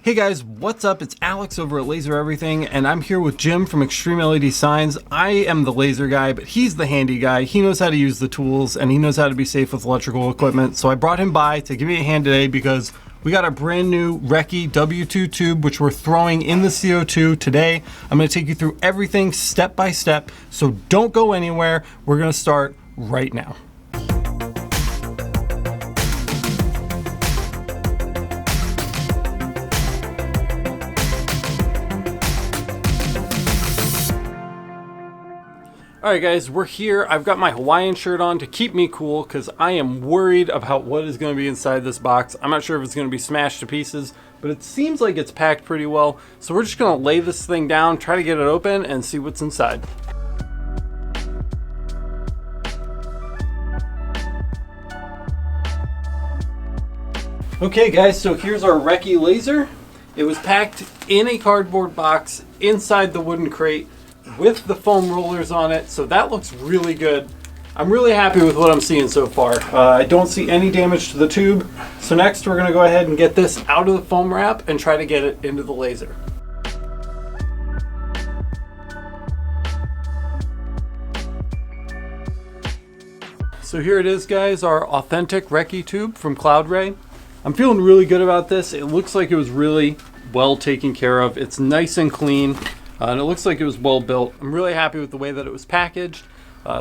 Hey guys, what's up? It's Alex over at Laser Everything, and I'm here with Jim from Extreme LED Signs. I am the laser guy, but he's the handy guy. He knows how to use the tools, and he knows how to be safe with electrical equipment. So I brought him by to give me a hand today because we got a brand new RECI W2 tube, which we're throwing in the CO2 today. I'm going to take you through everything step by step, so don't go anywhere. We're going to start right now. Alright guys, we're here. I've got my Hawaiian shirt on to keep me cool because I am worried about what is going to be inside this box. I'm not sure if it's going to be smashed to pieces, but it seems like it's packed pretty well. So we're just going to lay this thing down, try to get it open, and see what's inside. Okay guys, so here's our RECI laser. It was packed in a cardboard box inside the wooden crate with the foam rollers on it, so that looks really good. I'm really happy with what I'm seeing so far. I don't see any damage to the tube. So next we're going to go ahead and get this out of the foam wrap and try to get it into the laser. So here it is guys, our authentic RECI tube from Cloudray. I'm feeling really good about this. It looks like it was really well taken care of. It's nice and clean. And it looks like it was well built. I'm really happy with the way that it was packaged.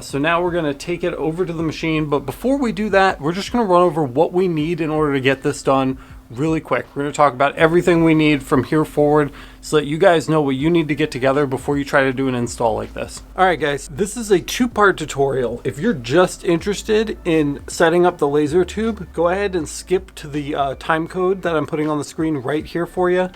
So now we're gonna take it over to the machine. But before we do that, we're just gonna run over what we need in order to get this done really quick. We're gonna talk about everything we need from here forward so that you guys know what you need to get together before you try to do an install like this. All right guys, this is a two-part tutorial. If you're just interested in setting up the laser tube, go ahead and skip to the time code that I'm putting on the screen right here for you.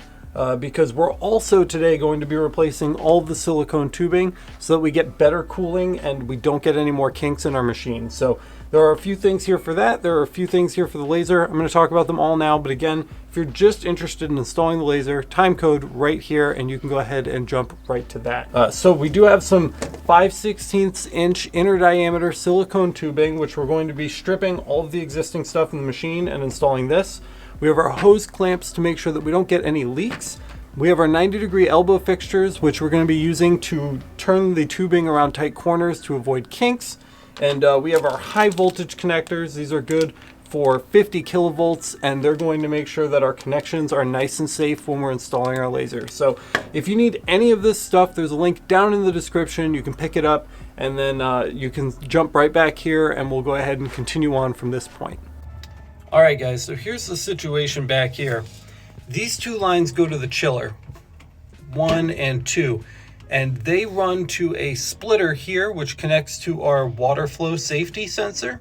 Because we're also today going to be replacing all of the silicone tubing so that we get better cooling and we don't get any more kinks in our machine. So there are a few things here for that. There are a few things here for the laser. I'm going to talk about them all now. But again, if you're just interested in installing the laser, time code right here, and you can go ahead and jump right to that. So we do have some 5/16 inch inner diameter silicone tubing, which we're going to be stripping all of the existing stuff in the machine and installing this. We have our hose clamps to make sure that we don't get any leaks. We have our 90-degree elbow fixtures, which we're going to be using to turn the tubing around tight corners to avoid kinks. And we have our high voltage connectors. These are good for 50 kilovolts, and they're going to make sure that our connections are nice and safe when we're installing our laser. So if you need any of this stuff, there's a link down in the description. You can pick it up, and then you can jump right back here, and we'll go ahead and continue on from this point. All right guys, so here's the situation back here. These two lines go to the chiller, 1 and 2, and they run to a splitter here, which connects to our water flow safety sensor.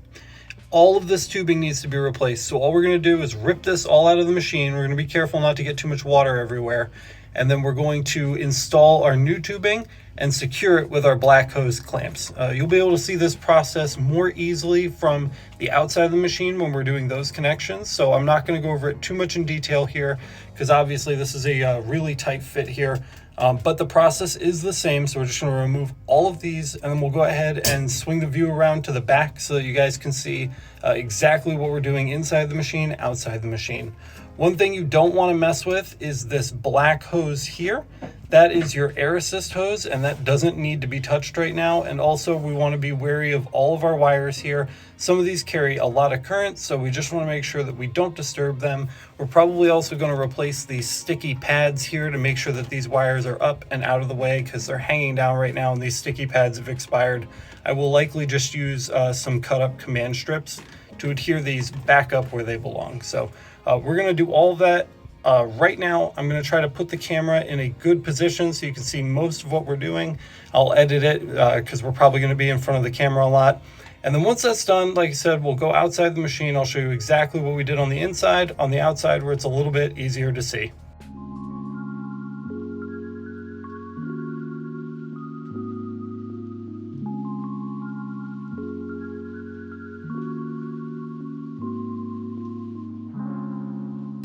All of this tubing needs to be replaced. So all we're gonna do is rip this all out of the machine. We're gonna be careful not to get too much water everywhere. And then we're going to install our new tubing and secure it with our black hose clamps. You'll be able to see this process more easily from the outside of the machine when we're doing those connections. So I'm not going to go over it too much in detail here because obviously this is a really tight fit here. But the process is the same. So we're just going to remove all of these, and then we'll go ahead and swing the view around to the back so that you guys can see exactly what we're doing inside the machine, outside the machine. One thing you don't want to mess with is this black hose here. That is your air assist hose, and that doesn't need to be touched right now. And also we want to be wary of all of our wires here. Some of these carry a lot of current, so we just want to make sure that we don't disturb them. We're probably also going to replace these sticky pads here to make sure that these wires are up and out of the way because they're hanging down right now and these sticky pads have expired. I will likely just use some cut up command strips to adhere these back up where they belong. So we're going to do all of that. Right now, I'm going to try to put the camera in a good position so you can see most of what we're doing. I'll edit it because we're probably going to be in front of the camera a lot. And then once that's done, like I said, we'll go outside the machine. I'll show you exactly what we did on the inside, on the outside where it's a little bit easier to see.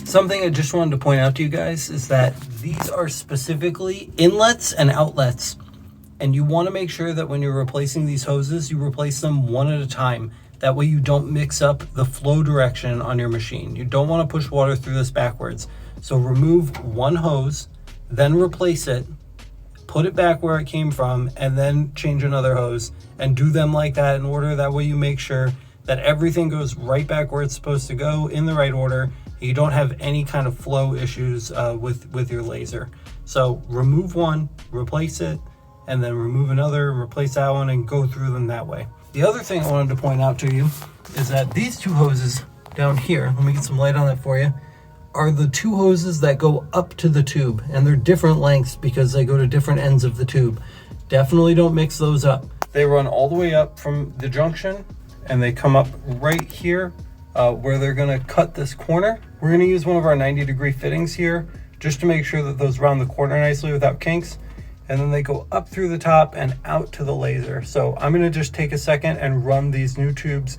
Something I just wanted to point out to you guys is that these are specifically inlets and outlets. And you want to make sure that when you're replacing these hoses, you replace them one at a time. That way you don't mix up the flow direction on your machine. You don't want to push water through this backwards. So remove one hose, then replace it, put it back where it came from, and then change another hose, and do them like that in order. That way you make sure that everything goes right back where it's supposed to go in the right order. You don't have any kind of flow issues with your laser. So remove one, replace it, and then remove another, replace that one, and go through them that way. The other thing I wanted to point out to you is that these two hoses down here, let me get some light on that for you, are the two hoses that go up to the tube, and they're different lengths because they go to different ends of the tube. Definitely don't mix those up. They run all the way up from the junction, and they come up right here where they're gonna cut this corner. We're gonna use one of our 90-degree fittings here just to make sure that those round the corner nicely without kinks. And then they go up through the top and out to the laser. So I'm gonna just take a second and run these new tubes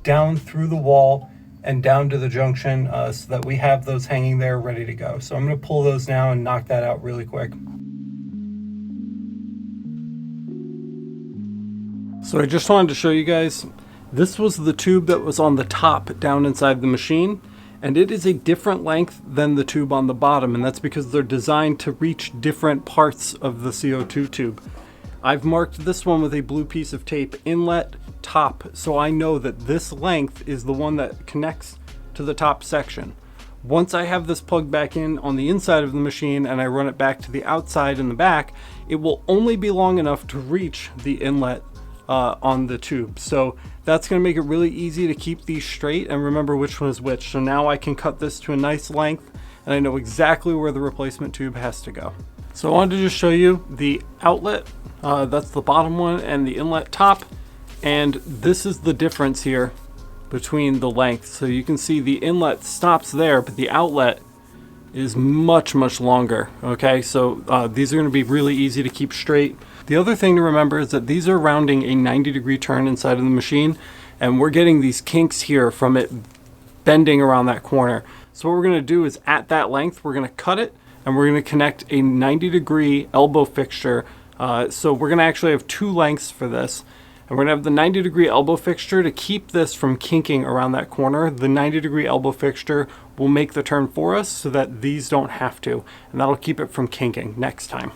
down through the wall and down to the junction so that we have those hanging there ready to go. So I'm gonna pull those now and knock that out really quick. So I just wanted to show you guys, this was the tube that was on the top down inside the machine, and it is a different length than the tube on the bottom, and that's because they're designed to reach different parts of the CO2 tube. I've marked this one with a blue piece of tape, inlet, top, so I know that this length is the one that connects to the top section. Once I have this plugged back in on the inside of the machine and I run it back to the outside in the back, it will only be long enough to reach the inlet on the tube. So that's going to make it really easy to keep these straight and remember which one is which. So now I can cut this to a nice length and I know exactly where the replacement tube has to go. So I wanted to just show you the outlet, that's the bottom one, and the inlet top. And this is the difference here between the lengths. So you can see the inlet stops there, but the outlet is much longer. Okay, so these are going to be really easy to keep straight. The other thing to remember is that these are rounding a 90-degree turn inside of the machine, and we're getting these kinks here from it bending around that corner. So what we're going to do is at that length, we're going to cut it and we're going to connect a 90-degree elbow fixture. So we're going to actually have two lengths for this. And we're going to have the 90-degree elbow fixture to keep this from kinking around that corner. The 90-degree elbow fixture will make the turn for us so that these don't have to. And that'll keep it from kinking next time.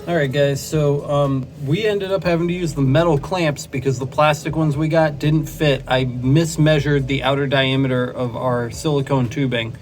All right, guys, so we ended up having to use the metal clamps because the plastic ones we got didn't fit. I mismeasured the outer diameter of our silicone tubing.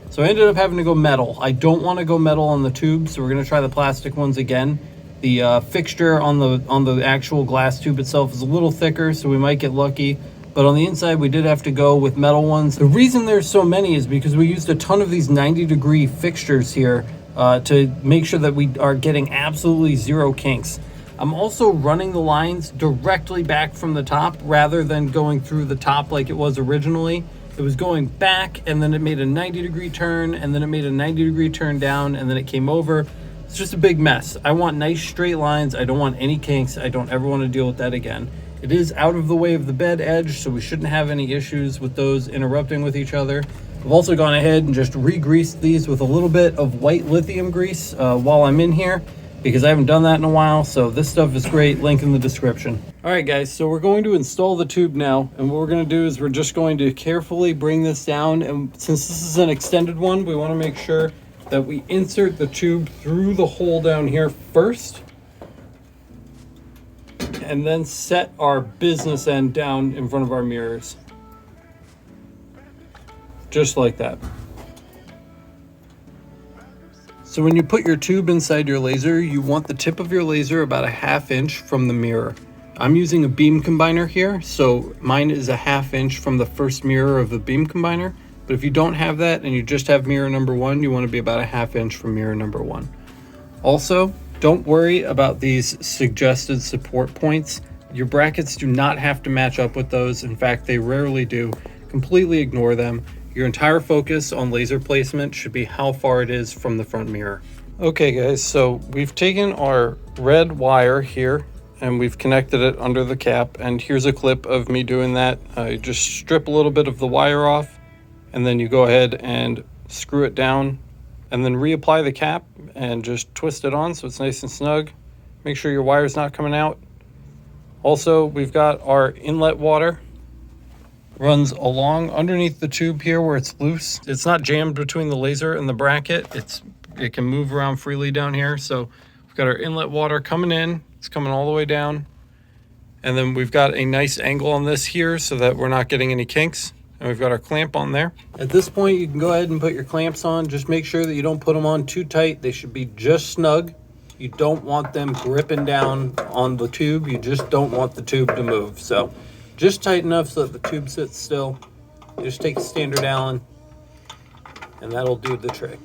So I ended up having to go metal. I don't want to go metal on the tube, so we're going to try the plastic ones again. The fixture on the actual glass tube itself is a little thicker, so we might get lucky. But on the inside, we did have to go with metal ones. The reason there's so many is because we used a ton of these 90-degree fixtures here to make sure that we are getting absolutely zero kinks. I'm also running the lines directly back from the top rather than going through the top like it was originally. It was going back and then it made a 90-degree turn and then it made a 90-degree turn down and then it came over. It's just a big mess. I want nice straight lines. I don't want any kinks. I don't ever want to deal with that again. It is out of the way of the bed edge, so we shouldn't have any issues with those interrupting with each other. I've also gone ahead and just re-greased these with a little bit of white lithium grease while I'm in here because I haven't done that in a while, so this stuff is great. Link in the description. All right, guys, so we're going to install the tube now, and what we're going to do is we're just going to carefully bring this down, and since this is an extended one, we want to make sure that we insert the tube through the hole down here first, and then set our business end down in front of our mirrors. Just like that. So when you put your tube inside your laser, you want the tip of your laser about a 1/2 inch from the mirror. I'm using a beam combiner here, so mine is a 1/2 inch from the first mirror of the beam combiner. But if you don't have that and you just have mirror number 1, you want to be about a 1/2 inch from mirror number 1. Also, don't worry about these suggested support points. Your brackets do not have to match up with those. In fact, they rarely do. completely ignore them. Your entire focus on laser placement should be how far it is from the front mirror. Okay guys, so we've taken our red wire here and we've connected it under the cap, and here's a clip of me doing that. You just strip a little bit of the wire off, and then you go ahead and screw it down, and then reapply the cap and just twist it on so it's nice and snug. Make sure your wire's not coming out. Also, we've got our inlet water. Runs along underneath the tube here where it's loose. It's not jammed between the laser and the bracket. It can move around freely down here. So we've got our inlet water coming in. It's coming all the way down. And then we've got a nice angle on this here so that we're not getting any kinks. And we've got our clamp on there. At this point, you can go ahead and put your clamps on. Just make sure that you don't put them on too tight. They should be just snug. You don't want them gripping down on the tube. You just don't want the tube to move. So just tight enough so that the tube sits still. Just take a standard Allen, and that'll do the trick.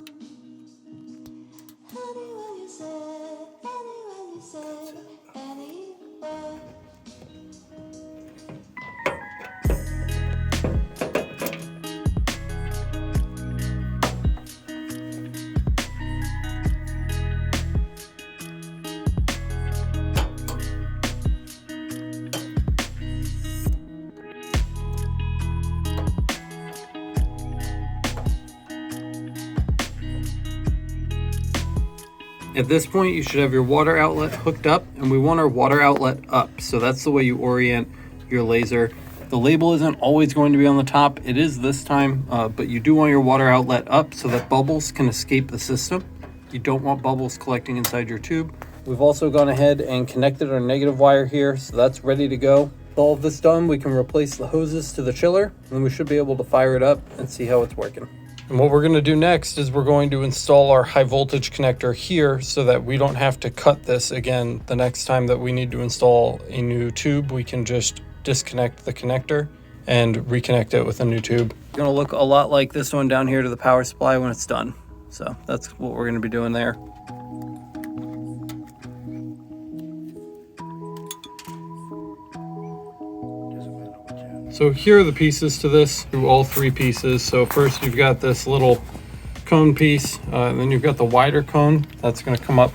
At this point, you should have your water outlet hooked up, and we want our water outlet up. So that's the way you orient your laser. The label isn't always going to be on the top. It is this time, but you do want your water outlet up so that bubbles can escape the system. You don't want bubbles collecting inside your tube. We've also gone ahead and connected our negative wire here, so that's ready to go. With all of this done, we can replace the hoses to the chiller, and then we should be able to fire it up and see how it's working. And what we're going to do next is we're going to install our high voltage connector here so that we don't have to cut this again the next time that we need to install a new tube. We can just disconnect the connector and reconnect it with a new tube. It's going to look a lot like this one down here to the power supply when it's done. So that's what we're going to be doing there. So here are the pieces to this, through all three pieces. So first you've got this little cone piece, and then you've got the wider cone that's going to come up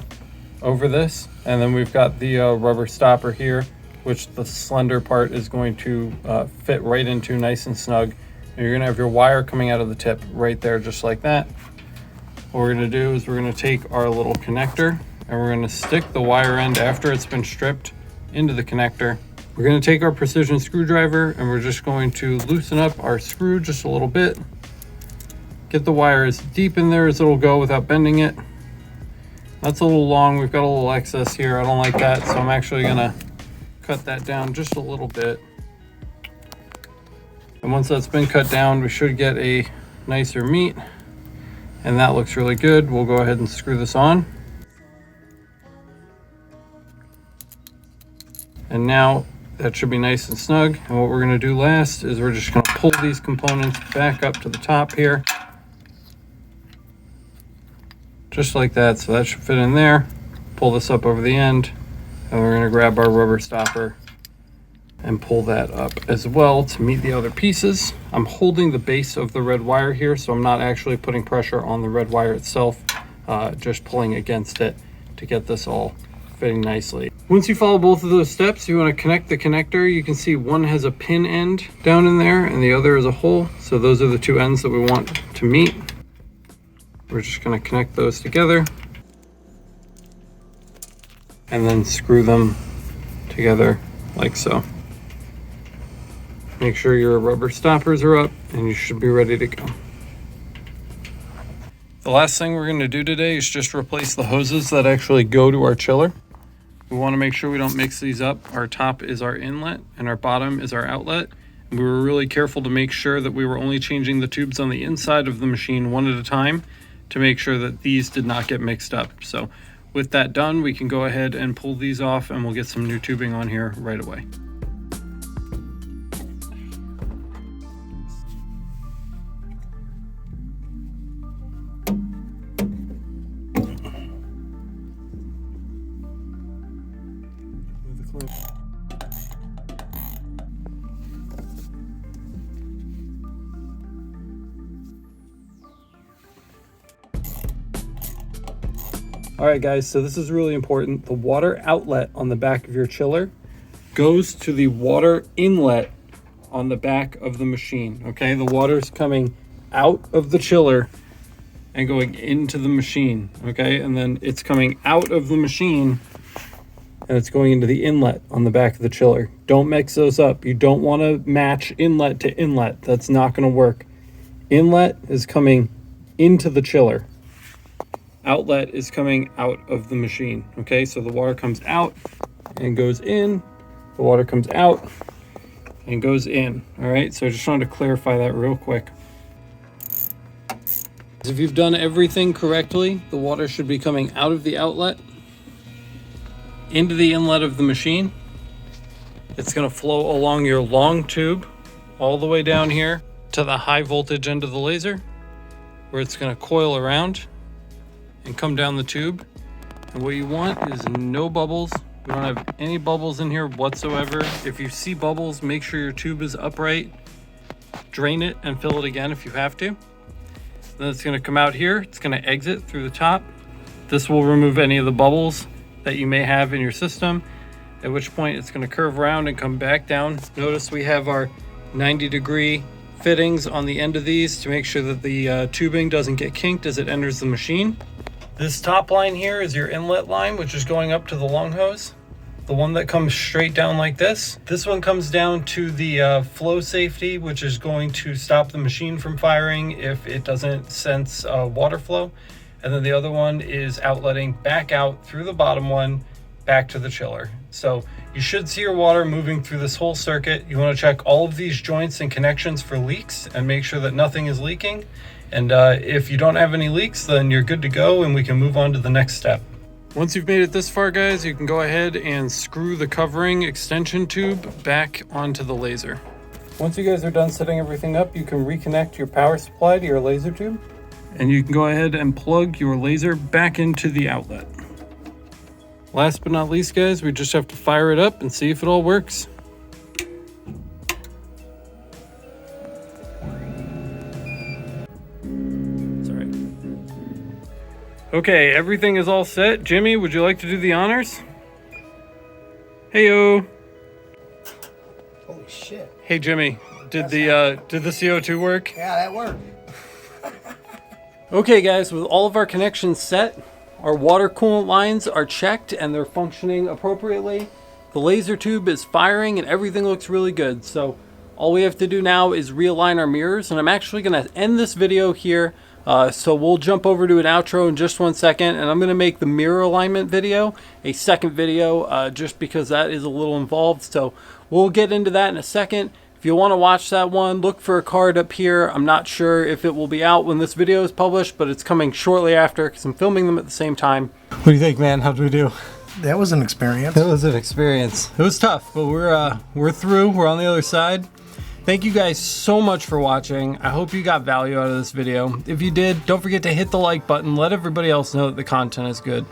over this. And then we've got the rubber stopper here, which the slender part is going to fit right into nice and snug. And you're going to have your wire coming out of the tip right there, just like that. What we're going to do is we're going to take our little connector and we're going to stick the wire end after it's been stripped into the connector. We're going to take our precision screwdriver and we're just going to loosen up our screw just a little bit. Get the wire as deep in there as it'll go without bending it. That's a little long. We've got a little excess here. I don't like that, so I'm actually going to cut that down just a little bit. And once that's been cut down, we should get a nicer meet. And that looks really good. We'll go ahead and screw this on. And now that should be nice and snug. And what we're going to do last is we're just going to pull these components back up to the top here. Just like that. So that should fit in there. Pull this up over the end. And we're going to grab our rubber stopper and pull that up as well to meet the other pieces. I'm holding the base of the red wire here, so I'm not actually putting pressure on the red wire itself, just pulling against it to get this all fitting nicely. Once you follow both of those steps, you want to connect the connector. You can see one has a pin end down in there and the other is a hole. So those are the two ends that we want to meet. We're just going to connect those together and then screw them together like so. Make sure your rubber stoppers are up and you should be ready to go. The last thing we're going to do today is just replace the hoses that actually go to our chiller. We want to make sure we don't mix these up. Our top is our inlet and our bottom is our outlet. And we were really careful to make sure that we were only changing the tubes on the inside of the machine one at a time to make sure that these did not get mixed up. So with that done, we can go ahead and pull these off and we'll get some new tubing on here right away. All right, guys, so this is really important. The water outlet on the back of your chiller goes to the water inlet on the back of the machine, okay? The water's coming out of the chiller and going into the machine, okay? And then it's coming out of the machine and it's going into the inlet on the back of the chiller. Don't mix those up. You don't want to match inlet to inlet. That's not going to work. Inlet is coming into the chiller. Outlet is coming out of the machine, okay? So the water comes out and goes in. The water comes out and goes in, all right? So I just wanted to clarify that real quick. If you've done everything correctly, the water should be coming out of the outlet into the inlet of the machine. It's going to flow along your long tube all the way down here to the high voltage end of the laser, where it's going to coil around and come down the tube. And what you want is no bubbles. We don't have any bubbles in here whatsoever. If you see bubbles, make sure your tube is upright. Drain it and fill it again if you have to. Then it's going to come out here. It's going to exit through the top. This will remove any of the bubbles that you may have in your system, at which point it's going to curve around and come back down. Notice we have our 90-degree fittings on the end of these to make sure that the tubing doesn't get kinked as it enters the machine. This top line here is your inlet line, which is going up to the long hose. The one that comes straight down like this. This one comes down to the flow safety, which is going to stop the machine from firing if it doesn't sense water flow. And then the other one is outletting back out through the bottom one, back to the chiller. So you should see your water moving through this whole circuit. You want to check all of these joints and connections for leaks and make sure that nothing is leaking. And if you don't have any leaks, then you're good to go and we can move on to the next step. Once you've made it this far, guys, you can go ahead and screw the covering extension tube back onto the laser. Once you guys are done setting everything up, you can reconnect your power supply to your laser tube. And you can go ahead and plug your laser back into the outlet. Last but not least, guys, we just have to fire it up and see if it all works. Okay, everything is all set. Jimmy, would you like to do the honors? Heyo. Holy shit. Hey Jimmy, did the CO2 work? Yeah, that worked. Okay guys, with all of our connections set, our water coolant lines are checked and they're functioning appropriately. The laser tube is firing and everything looks really good. So all we have to do now is realign our mirrors, and I'm actually gonna end this video here. So we'll jump over to an outro in just 1 second, and I'm going to make the mirror alignment video a second video just because that is a little involved. So we'll get into that in a second. If you want to watch that one, look for a card up here. I'm not sure if it will be out when this video is published, but it's coming shortly after because I'm filming them at the same time. What do you think, man? How did we do? That was an experience. It was an experience. It was tough, but we're through. We're on the other side. Thank you guys so much for watching. I hope you got value out of this video. If you did, don't forget to hit the like button. Let everybody else know that the content is good.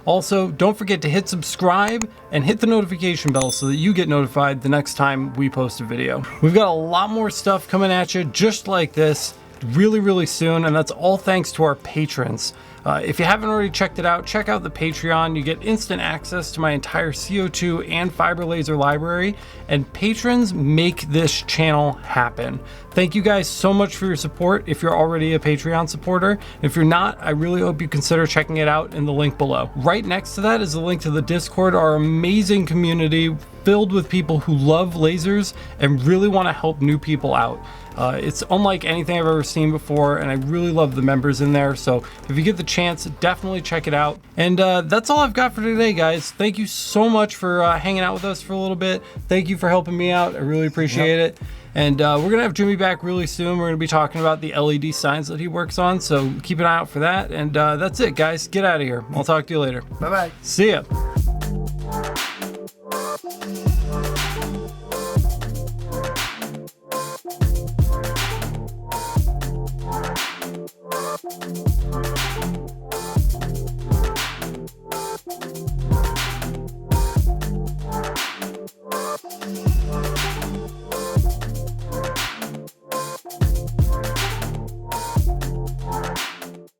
Also, don't forget to hit subscribe and hit the notification bell so that you get notified the next time we post a video. We've got a lot more stuff coming at you just like this really soon, and that's all thanks to our patrons. If you haven't already checked it out, check out the Patreon. You get instant access to my entire CO2 and fiber laser library, and patrons make this channel happen. Thank you guys so much for your support if you're already a Patreon supporter. If you're not, I really hope you consider checking it out in the link below. Right next to that is the link to the Discord, our amazing community filled with people who love lasers and really want to help new people out. It's unlike anything I've ever seen before, and I really love the members in there. So if you get the chance, definitely check it out. And that's all I've got for today, guys. Thank you so much for hanging out with us for a little bit. Thank you for helping me out. I really appreciate it. And we're gonna have Jimmy back really soon. We're gonna be talking about the LED signs that he works on, so keep an eye out for that. And that's it, guys. Get out of here. I'll talk to you later. Bye-bye. See ya.